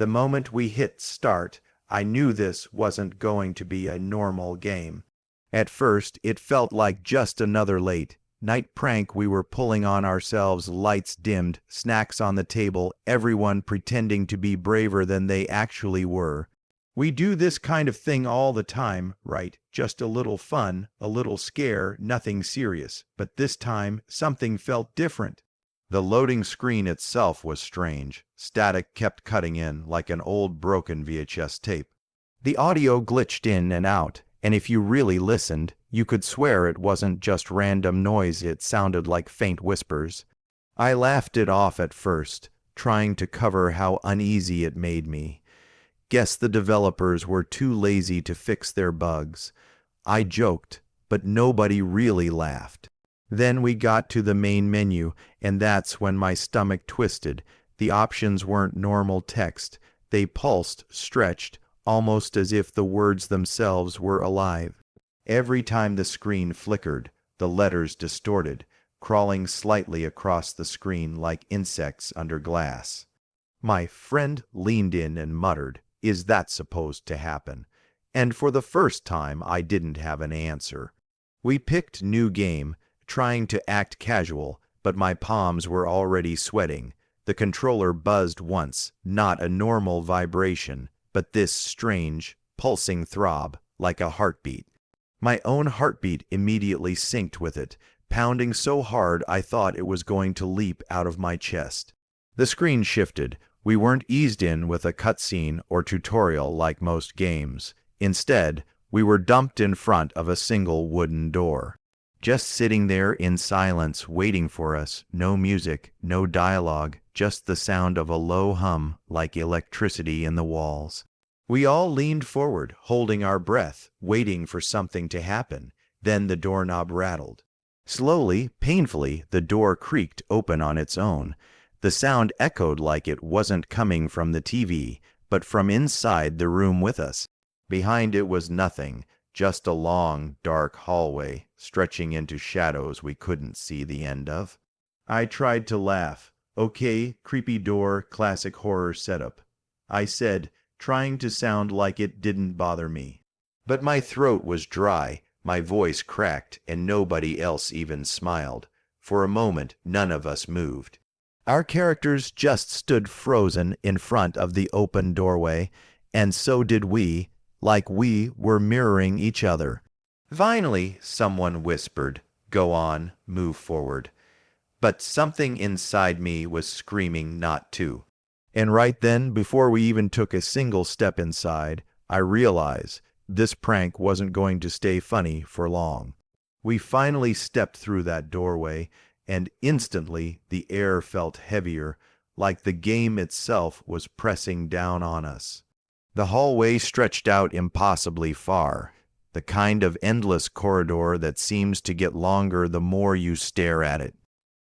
The moment we hit start, I knew this wasn't going to be a normal game. At first, it felt like just another late night prank we were pulling on ourselves, lights dimmed, snacks on the table, everyone pretending to be braver than they actually were. We do this kind of thing all the time, right? Just a little fun, a little scare, nothing serious. But this time, something felt different. The loading screen itself was strange. Static kept cutting in like an old broken VHS tape. The audio glitched in and out, and if you really listened, you could swear it wasn't just random noise, it sounded like faint whispers. I laughed it off at first, trying to cover how uneasy it made me. Guess the developers were too lazy to fix their bugs. I joked, but nobody really laughed. Then we got to the main menu, and that's when my stomach twisted. The options weren't normal text. They pulsed, stretched, almost as if the words themselves were alive. Every time the screen flickered, the letters distorted, crawling slightly across the screen like insects under glass. My friend leaned in and muttered, "Is that supposed to happen?" And for the first time, I didn't have an answer. We picked new game, trying to act casual, but my palms were already sweating. The controller buzzed once, not a normal vibration, but this strange, pulsing throb, like a heartbeat. My own heartbeat immediately synced with it, pounding so hard I thought it was going to leap out of my chest. The screen shifted. We weren't eased in with a cutscene or tutorial like most games. Instead, we were dumped in front of a single wooden door. Just sitting there in silence, waiting for us, no music, no dialogue, just the sound of a low hum like electricity in the walls. We all leaned forward, holding our breath, waiting for something to happen. Then the doorknob rattled. Slowly, painfully, the door creaked open on its own. The sound echoed like it wasn't coming from the TV, but from inside the room with us. Behind it was nothing. Just a long, dark hallway, stretching into shadows we couldn't see the end of. I tried to laugh. "Okay, creepy door, classic horror setup," I said, trying to sound like it didn't bother me. But my throat was dry, my voice cracked, and nobody else even smiled. For a moment, none of us moved. Our characters just stood frozen in front of the open doorway, and so did we, like we were mirroring each other. Finally, someone whispered, "Go on, move forward." But something inside me was screaming not to. And right then, before we even took a single step inside, I realized this prank wasn't going to stay funny for long. We finally stepped through that doorway, and instantly the air felt heavier, like the game itself was pressing down on us. The hallway stretched out impossibly far, the kind of endless corridor that seems to get longer the more you stare at it.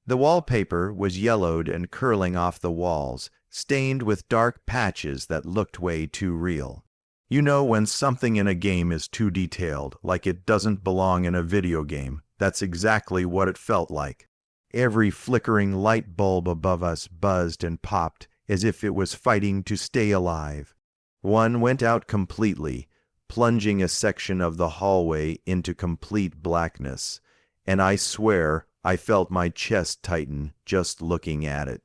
The wallpaper was yellowed and curling off the walls, stained with dark patches that looked way too real. You know when something in a game is too detailed, like it doesn't belong in a video game. That's exactly what it felt like. Every flickering light bulb above us buzzed and popped as if it was fighting to stay alive. One went out completely, plunging a section of the hallway into complete blackness, and I swear I felt my chest tighten just looking at it.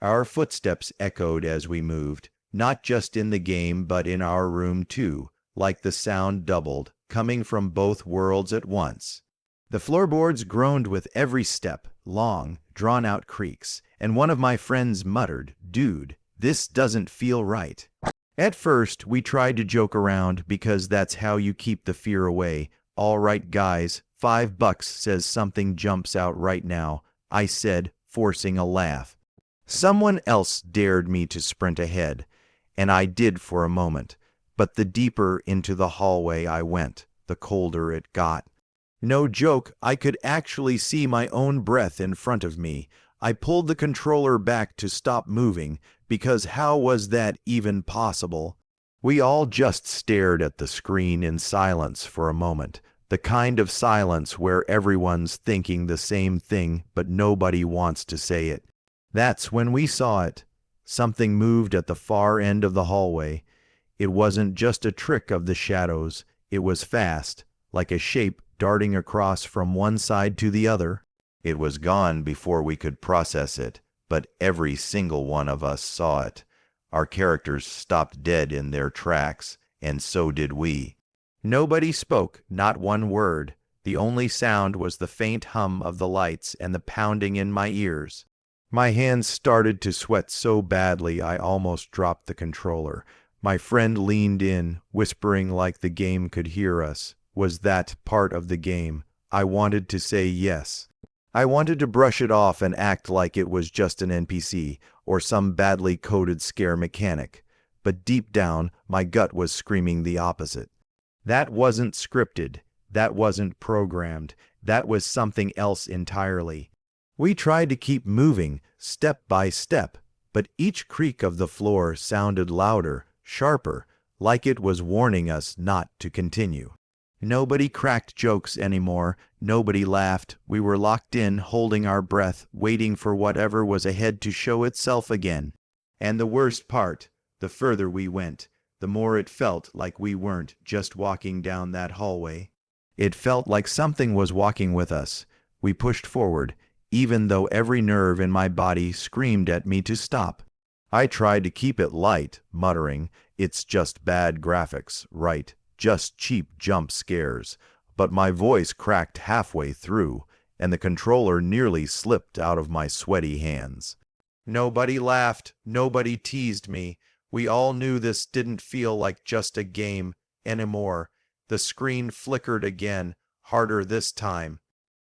Our footsteps echoed as we moved, not just in the game but in our room too, like the sound doubled, coming from both worlds at once. The floorboards groaned with every step, long, drawn-out creaks, and one of my friends muttered, "Dude, this doesn't feel right." At first, we tried to joke around because that's how you keep the fear away. "All right, guys, $5 says something jumps out right now," I said, forcing a laugh. Someone else dared me to sprint ahead, and I did for a moment, but the deeper into the hallway I went, the colder it got. No joke, I could actually see my own breath in front of me. I pulled the controller back to stop moving, because how was that even possible? We all just stared at the screen in silence for a moment, the kind of silence where everyone's thinking the same thing but nobody wants to say it. That's when we saw it. Something moved at the far end of the hallway. It wasn't just a trick of the shadows, it was fast, like a shape darting across from one side to the other. It was gone before we could process it, but every single one of us saw it. Our characters stopped dead in their tracks, and so did we. Nobody spoke, not one word. The only sound was the faint hum of the lights and the pounding in my ears. My hands started to sweat so badly I almost dropped the controller. My friend leaned in, whispering like the game could hear us. Was that part of the game? I wanted to say yes. I wanted to brush it off and act like it was just an NPC or some badly coded scare mechanic. But deep down, my gut was screaming the opposite. That wasn't scripted. That wasn't programmed. That was something else entirely. We tried to keep moving, step by step, but each creak of the floor sounded louder, sharper, like it was warning us not to continue. Nobody cracked jokes anymore. Nobody laughed. We were locked in, holding our breath, waiting for whatever was ahead to show itself again. And the worst part, the further we went, the more it felt like we weren't just walking down that hallway. It felt like something was walking with us. We pushed forward, even though every nerve in my body screamed at me to stop. I tried to keep it light, muttering, "It's just bad graphics, right? Just cheap jump scares." But my voice cracked halfway through, and the controller nearly slipped out of my sweaty hands. Nobody laughed. Nobody teased me. We all knew this didn't feel like just a game anymore. The screen flickered again, harder this time.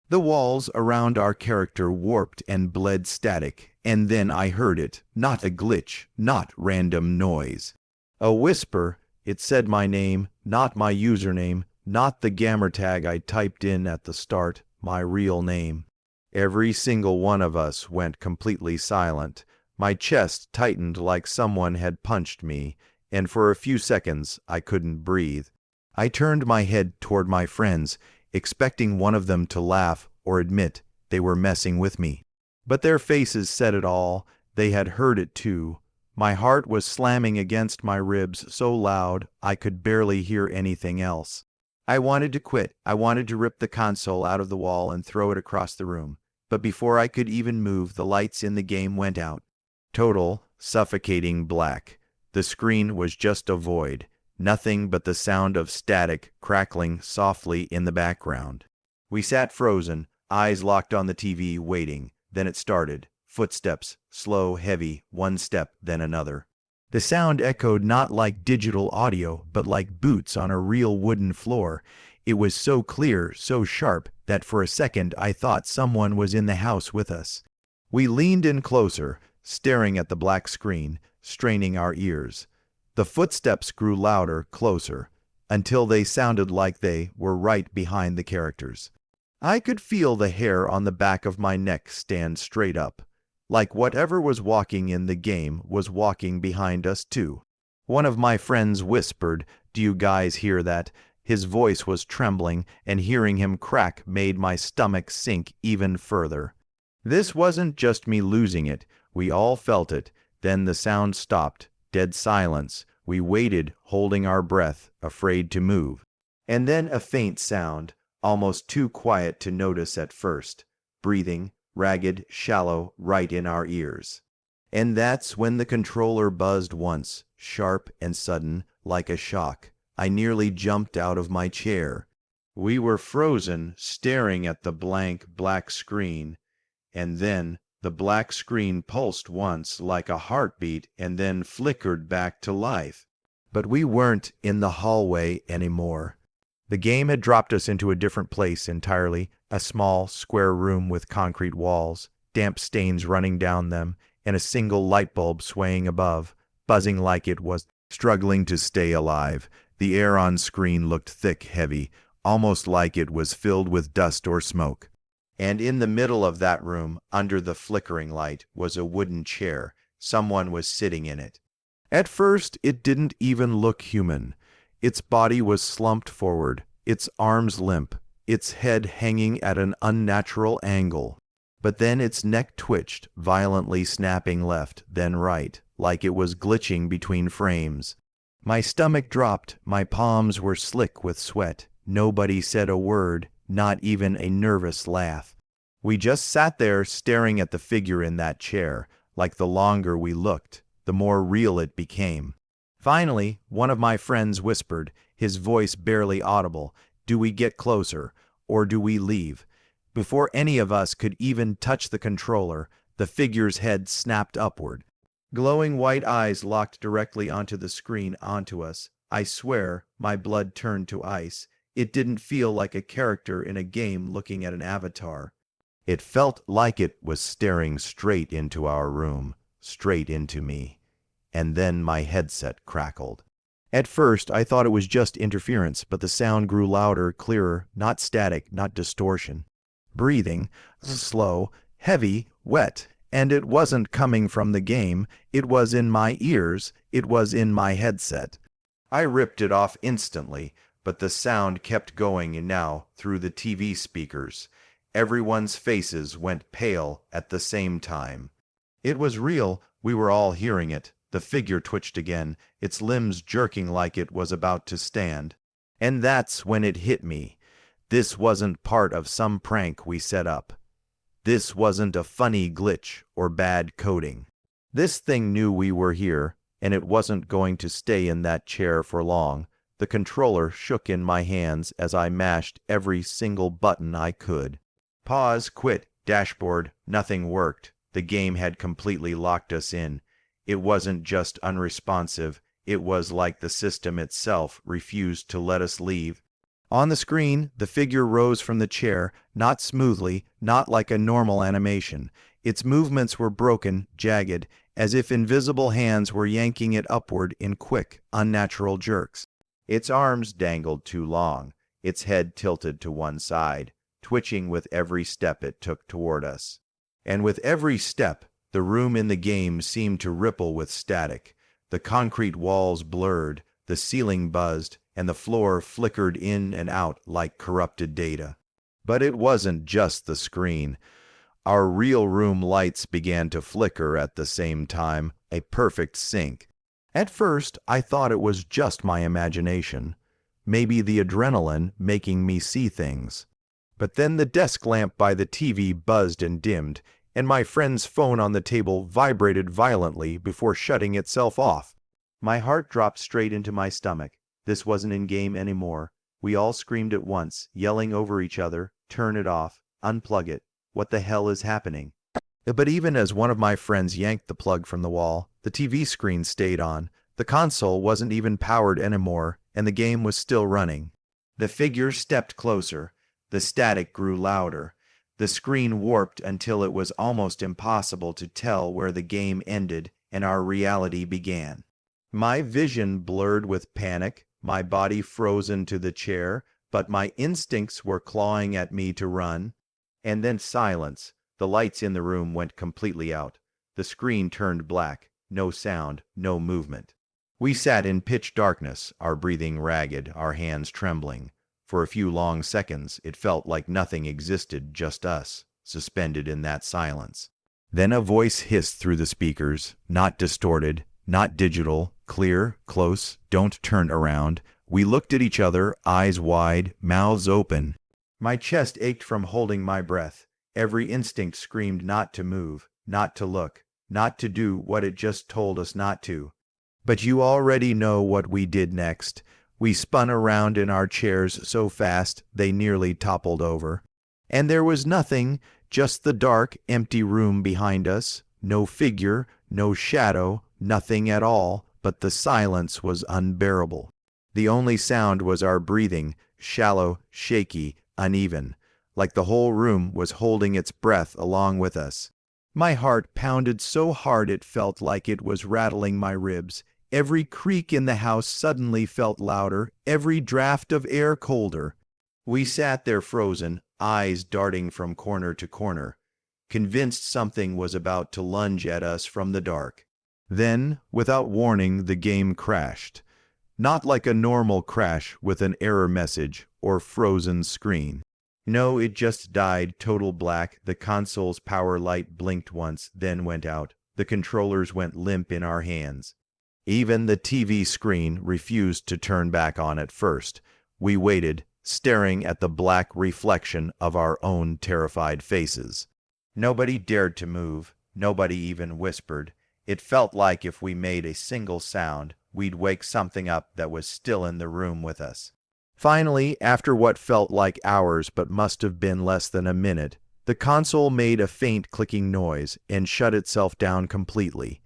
The walls around our character warped and bled static, and then I heard it, not a glitch, not random noise. A whisper. It said my name, not my username, not the gamer tag I typed in at the start, my real name. Every single one of us went completely silent. My chest tightened like someone had punched me, and for a few seconds I couldn't breathe. I turned my head toward my friends, expecting one of them to laugh or admit they were messing with me. But their faces said it all. They had heard it too. My heart was slamming against my ribs so loud I could barely hear anything else. I wanted to quit. I wanted to rip the console out of the wall and throw it across the room. But before I could even move, the lights in the game went out. Total, suffocating black. The screen was just a void. Nothing but the sound of static crackling softly in the background. We sat frozen, eyes locked on the TV, waiting. Then it started. Footsteps, slow, heavy, one step, then another. The sound echoed not like digital audio, but like boots on a real wooden floor. It was so clear, so sharp, that for a second I thought someone was in the house with us. We leaned in closer, staring at the black screen, straining our ears. The footsteps grew louder, closer, until they sounded like they were right behind the characters. I could feel the hair on the back of my neck stand straight up, like whatever was walking in the game was walking behind us too. One of my friends whispered, "Do you guys hear that?" His voice was trembling, and hearing him crack made my stomach sink even further. This wasn't just me losing it. We all felt it. Then the sound stopped. Dead silence. We waited, holding our breath, afraid to move. And then a faint sound, almost too quiet to notice at first. Breathing, ragged, shallow, right in our ears. And that's when the controller buzzed once, sharp and sudden, like a shock. I nearly jumped out of my chair. We were frozen, staring at the blank, black screen. And then the black screen pulsed once like a heartbeat and then flickered back to life. But we weren't in the hallway anymore. The game had dropped us into a different place entirely, a small, square room with concrete walls, damp stains running down them, and a single light bulb swaying above, buzzing like it was struggling to stay alive. The air on screen looked thick, heavy, almost like it was filled with dust or smoke. And in the middle of that room, under the flickering light, was a wooden chair. Someone was sitting in it. At first, it didn't even look human. Its body was slumped forward, its arms limp, its head hanging at an unnatural angle. But then its neck twitched, violently snapping left, then right, like it was glitching between frames. My stomach dropped, my palms were slick with sweat. Nobody said a word, not even a nervous laugh. We just sat there staring at the figure in that chair, like the longer we looked, the more real it became. Finally, one of my friends whispered, his voice barely audible, "Do we get closer, or do we leave?" Before any of us could even touch the controller, the figure's head snapped upward. Glowing white eyes locked directly onto the screen onto us. I swear, my blood turned to ice. It didn't feel like a character in a game looking at an avatar. It felt like it was staring straight into our room, straight into me. And then my headset crackled. At first, I thought it was just interference, but the sound grew louder, clearer, not static, not distortion. Breathing, slow, heavy, wet, and it wasn't coming from the game, it was in my ears, it was in my headset. I ripped it off instantly, but the sound kept going now through the TV speakers. Everyone's faces went pale at the same time. It was real, we were all hearing it. The figure twitched again, its limbs jerking like it was about to stand. And that's when it hit me. This wasn't part of some prank we set up. This wasn't a funny glitch or bad coding. This thing knew we were here, and it wasn't going to stay in that chair for long. The controller shook in my hands as I mashed every single button I could. Pause, quit, dashboard, nothing worked. The game had completely locked us in. It wasn't just unresponsive, it was like the system itself refused to let us leave. On the screen, the figure rose from the chair, not smoothly, not like a normal animation. Its movements were broken, jagged, as if invisible hands were yanking it upward in quick, unnatural jerks. Its arms dangled too long, its head tilted to one side, twitching with every step it took toward us. And with every step, the room in the game seemed to ripple with static. The concrete walls blurred, the ceiling buzzed, and the floor flickered in and out like corrupted data. But it wasn't just the screen. Our real room lights began to flicker at the same time, a perfect sync. At first, I thought it was just my imagination. Maybe the adrenaline making me see things. But then the desk lamp by the TV buzzed and dimmed, and my friend's phone on the table vibrated violently before shutting itself off. My heart dropped straight into my stomach. This wasn't in-game anymore. We all screamed at once, yelling over each other, "Turn it off, unplug it, what the hell is happening?" But even as one of my friends yanked the plug from the wall, the TV screen stayed on. The console wasn't even powered anymore, and the game was still running. The figure stepped closer. The static grew louder. The screen warped until it was almost impossible to tell where the game ended and our reality began. My vision blurred with panic, my body frozen to the chair, but my instincts were clawing at me to run. And then silence. The lights in the room went completely out. The screen turned black. No sound, no movement. We sat in pitch darkness, our breathing ragged, our hands trembling. For a few long seconds, it felt like nothing existed, just us, suspended in that silence. Then a voice hissed through the speakers, not distorted, not digital, clear, close, "Don't turn around." We looked at each other, eyes wide, mouths open. My chest ached from holding my breath. Every instinct screamed not to move, not to look, not to do what it just told us not to. But you already know what we did next. We spun around in our chairs so fast they nearly toppled over. And there was nothing, just the dark, empty room behind us. No figure, no shadow, nothing at all, but the silence was unbearable. The only sound was our breathing, shallow, shaky, uneven, like the whole room was holding its breath along with us. My heart pounded so hard it felt like it was rattling my ribs. Every creak in the house suddenly felt louder, every draft of air colder. We sat there frozen, eyes darting from corner to corner, convinced something was about to lunge at us from the dark. Then, without warning, the game crashed. Not like a normal crash with an error message or frozen screen. No, it just died total black. The console's power light blinked once, then went out. The controllers went limp in our hands. Even the TV screen refused to turn back on at first. We waited, staring at the black reflection of our own terrified faces. Nobody dared to move. Nobody even whispered. It felt like if we made a single sound, we'd wake something up that was still in the room with us. Finally, after what felt like hours but must have been less than a minute, the console made a faint clicking noise and shut itself down completely.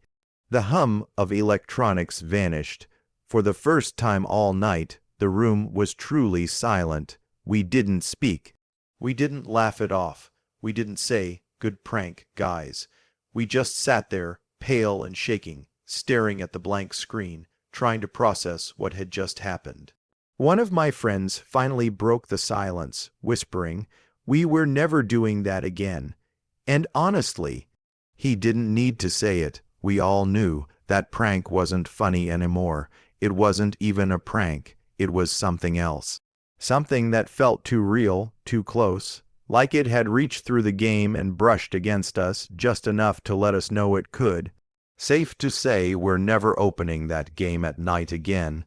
The hum of electronics vanished. For the first time all night, the room was truly silent. We didn't speak. We didn't laugh it off. We didn't say, "Good prank, guys." We just sat there, pale and shaking, staring at the blank screen, trying to process what had just happened. One of my friends finally broke the silence, whispering, "We were never doing that again." And honestly, he didn't need to say it. We all knew that prank wasn't funny anymore. It wasn't even a prank. It was something else. Something that felt too real, too close, like it had reached through the game and brushed against us just enough to let us know it could. Safe to say we're never opening that game at night again.